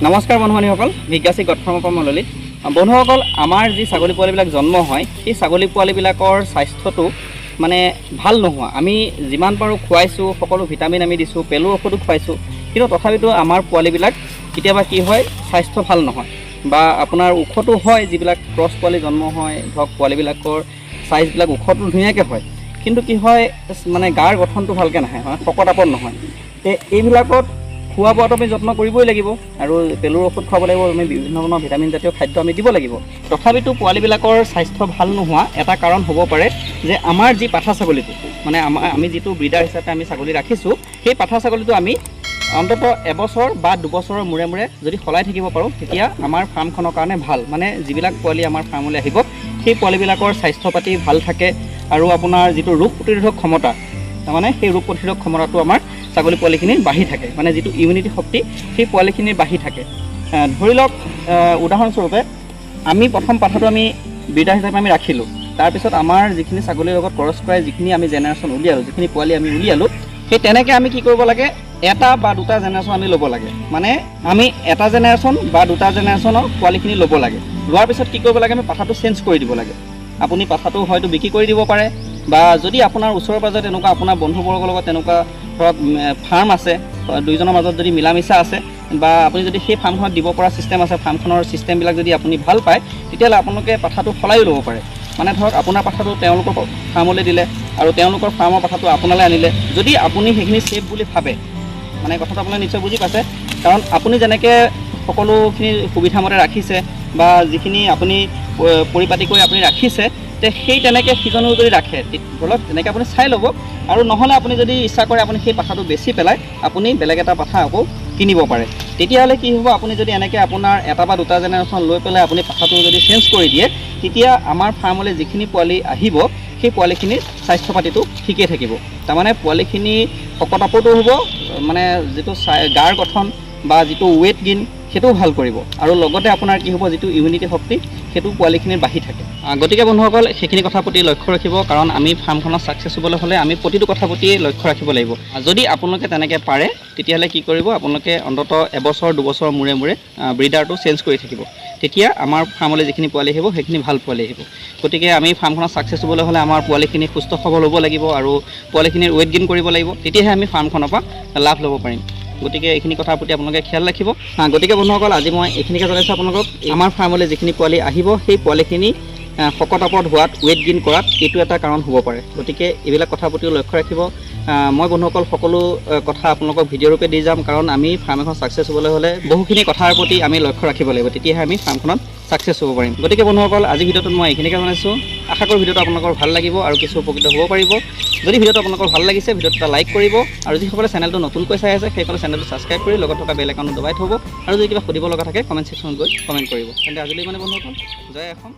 নমস্কাৰ বন্ধুসকল, বিজ্ঞাসী গঠনৰ পৰা মই ললিত। বন্ধুসকল, আমাৰ যি ছাগলী পোৱালিবিলাক জন্ম হয় সেই ছাগলী পোৱালিবিলাকৰ স্বাস্থ্যটো মানে ভাল নোহোৱা। আমি যিমান পাৰোঁ খুৱাইছোঁ, সকলো ভিটামিন আমি দিছোঁ, পেলুৰ ঔষধো খুৱাইছোঁ, কিন্তু তথাপিতো আমাৰ পোৱালিবিলাক কেতিয়াবা কি হয়, স্বাস্থ্য ভাল নহয় বা আপোনাৰ ওখটো হয়। যিবিলাক ক্ৰছ পোৱালি জন্ম হয়, ধৰক পোৱালিবিলাকৰ চাইজবিলাক ওখটো ধুনীয়াকৈ হয়, কিন্তু কি হয় মানে গাৰ গঠনটো ভালকৈ নাহে, মানে শকত আপত নহয়। এইবিলাকত খোৱা বোৱাটো আমি যত্ন কৰিবই লাগিব আৰু পেলুৰ ঔষধ খুৱাব লাগিব। আমি বিভিন্ন ধৰণৰ ভিটামিন জাতীয় খাদ্য আমি দিব লাগিব। তথাপিতো পোৱালিবিলাকৰ স্বাস্থ্য ভাল নোহোৱা এটা কাৰণ হ'ব পাৰে যে আমাৰ যি পাঠা ছাগলীটো, মানে আমি যিটো ব্ৰিডাৰ হিচাপে আমি ছাগলী ৰাখিছোঁ, সেই পাঠা ছাগলীটো আমি অন্তত এবছৰ বা দুবছৰৰ মূৰে মূৰে যদি সলাই থাকিব পাৰোঁ, তেতিয়া আমাৰ ফাৰ্মখনৰ কাৰণে ভাল। মানে যিবিলাক পোৱালি আমাৰ ফাৰ্মলৈ আহিব সেই পোৱালিবিলাকৰ স্বাস্থ্য পাতি ভাল থাকে আৰু আপোনাৰ যিটো ৰোগ প্ৰতিৰোধক ক্ষমতা, তাৰমানে সেই ৰোগ প্ৰতিৰোধক ক্ষমতাটো আমাৰ ছাগলী পোৱালিখিনিৰ বাঢ়ি থাকে। মানে যিটো ইমিউনিটি শক্তি সেই পোৱালিখিনিৰ বাঢ়ি থাকে। ধৰি লওক উদাহৰণস্বৰূপে আমি প্ৰথম পাঠাটো আমি ব্ৰিডাৰ হিচাপে আমি ৰাখিলোঁ, তাৰপিছত আমাৰ যিখিনি ছাগলীৰ লগত ক্ৰছ কৰাই যিখিনি আমি জেনেৰেশ্যন উলিয়ালোঁ, যিখিনি পোৱালি আমি উলিয়ালোঁ, সেই তেনেকৈ আমি কি কৰিব লাগে, এটা বা দুটা জেনেৰেশ্যন আমি ল'ব লাগে। মানে আমি এটা জেনেৰেশ্যন বা দুটা জেনেৰেশ্যনৰ পোৱালিখিনি ল'ব লাগে। লোৱাৰ পিছত কি কৰিব লাগে, আমি পাঠাটো চেঞ্জ কৰি দিব লাগে। আপুনি পাঠাটো হয়তো বিক্ৰী কৰি দিব পাৰে, বা যদি আপোনাৰ ওচৰে পাজৰে তেনেকুৱা আপোনাৰ বন্ধুবৰ্গৰ লগত তেনেকুৱা ধৰক ফাৰ্ম আছে, দুইজনৰ মাজত যদি মিলা মিছা আছে, বা আপুনি যদি সেই ফাৰ্মখনত দিব পৰা ছিষ্টেম আছে, ফাৰ্মখনৰ ছিষ্টেমবিলাক যদি আপুনি ভাল পায়, তেতিয়াহ'লে আপোনালোকে পাঠাটো সলায়ো ল'ব পাৰে। মানে ধৰক আপোনাৰ পাঠাটো তেওঁলোকৰ ফাৰ্মলৈ দিলে আৰু তেওঁলোকৰ ফাৰ্মৰ পাঠাটো আপোনালৈ আনিলে, যদি আপুনি সেইখিনি ছেফ বুলি ভাবে, মানে কথাটো আপোনালোকে নিশ্চয় বুজি পাইছে। কাৰণ আপুনি যেনেকৈ সকলোখিনি সুবিধামতে ৰাখিছে বা যিখিনি আপুনি পৰিপাটি কৰি আপুনি ৰাখিছে, সেই তেনেকৈ সিজনেও যদি ৰাখে, ধৰি লওক তেনেকৈ আপুনি চাই ল'ব। আৰু নহ'লে আপুনি যদি ইচ্ছা কৰে আপুনি সেই পাঠাটো বেচি পেলাই আপুনি বেলেগ এটা পাঠা আকৌ কিনিব পাৰে। তেতিয়াহ'লে কি হ'ব, আপুনি যদি এনেকৈ আপোনাৰ এটা বা দুটা জেনেৰেশ্যন লৈ পেলাই আপুনি পাঠাটো যদি চেঞ্জ কৰি দিয়ে, তেতিয়া আমাৰ ফাৰ্মলৈ যিখিনি পোৱালি আহিব সেই পোৱালিখিনিৰ স্বাস্থ্য পাতিটো ঠিকেই থাকিব। তাৰমানে পোৱালিখিনি শকত আপতো হ'ব, মানে যিটো গাৰ গঠন বা যিটো ৱেইট গেইন সেইটোও ভাল কৰিব, আৰু লগতে আপোনাৰ কি হ'ব, যিটো ইমিউনিটি শক্তি সেইটো পোৱালিখিনিৰ বাঢ়ি থাকে। গতিকে বন্ধুসকল, সেইখিনি কথা প্ৰতি লক্ষ্য ৰাখিব, কাৰণ আমি ফাৰ্মখনত ছাকচেছ হ'বলৈ হ'লে আমি প্ৰতিটো কথা প্ৰতিয়ে লক্ষ্য ৰাখিব লাগিব। যদি আপোনালোকে তেনেকৈ পাৰে, তেতিয়াহ'লে কি কৰিব, আপোনালোকে অন্তত এবছৰ দুবছৰৰ মূৰে মূৰে ব্ৰিডাৰটো চেঞ্জ কৰি থাকিব। তেতিয়া আমাৰ ফাৰ্মলৈ যিখিনি পোৱালি আহিব সেইখিনি ভাল পোৱালি আহিব। গতিকে আমি ফাৰ্মখনত ছাকচেছ হ'বলৈ হ'লে আমাৰ পোৱালিখিনি সুস্থ সবল হ'ব লাগিব আৰু পোৱালিখিনিৰ ৱেইট গেইন কৰিব লাগিব, তেতিয়াহে আমি ফাৰ্মখনৰ পৰা লাভ ল'ব পাৰিম। গতিকে এইখিনি কথাৰ প্ৰতি আপোনালোকে খেয়াল ৰাখিব। গতিকে বন্ধুসকল, আজি মই এইখিনিকে জনাইছোঁ আপোনালোকক, আমাৰ ফাৰ্মলৈ যিখিনি পোৱালি আহিব সেই পোৱালিখিনি শকত আপত হোৱাত, ৱেইট গেইন কৰাত এইটো এটা কাৰণ হ'ব পাৰে। গতিকে এইবিলাক কথাৰ প্ৰতিও লক্ষ্য ৰাখিব। মই বন্ধুসকল সকলো কথা আপোনালোকক ভিডিঅ' ৰূপে দি যাম, কাৰণ আমি ফাৰ্ম এখন ছাকচেছ হ'বলৈ হ'লে বহুখিনি কথাৰ প্ৰতি আমি লক্ষ্য ৰাখিব লাগিব, তেতিয়াহে আমি ফাৰ্মখনত ছাকচেছ হ'ব পাৰিম। গতিকে বন্ধুসকল, আজি ভিডিঅ'টোত মই এইখিনিকে জনাইছোঁ। আশা কৰোঁ ভিডিঅ'টো আপোনালোকৰ ভাল লাগিব আৰু কিছু উপকৃত হ'ব পাৰিব। যদি ভিডিঅ'টো আপোনালোকৰ ভাল লাগিছে, ভিডিঅ'টো এটা লাইক কৰিব, আৰু যিসকলে চেনেলটো নতুনকৈ চাই আছে সেইসকলে চেনেলটো ছাবস্ক্ৰাইব কৰি লগত থকা বেল আইকনটো দবাই থ'ব, আৰু যদি কিবা সুধিব লগা থাকে কমেণ্ট ছেকশ্যনত গৈ কমেণ্ট কৰিব। তেন্তে আজিলৈ মানে বন্ধুসকল, জয় অসম।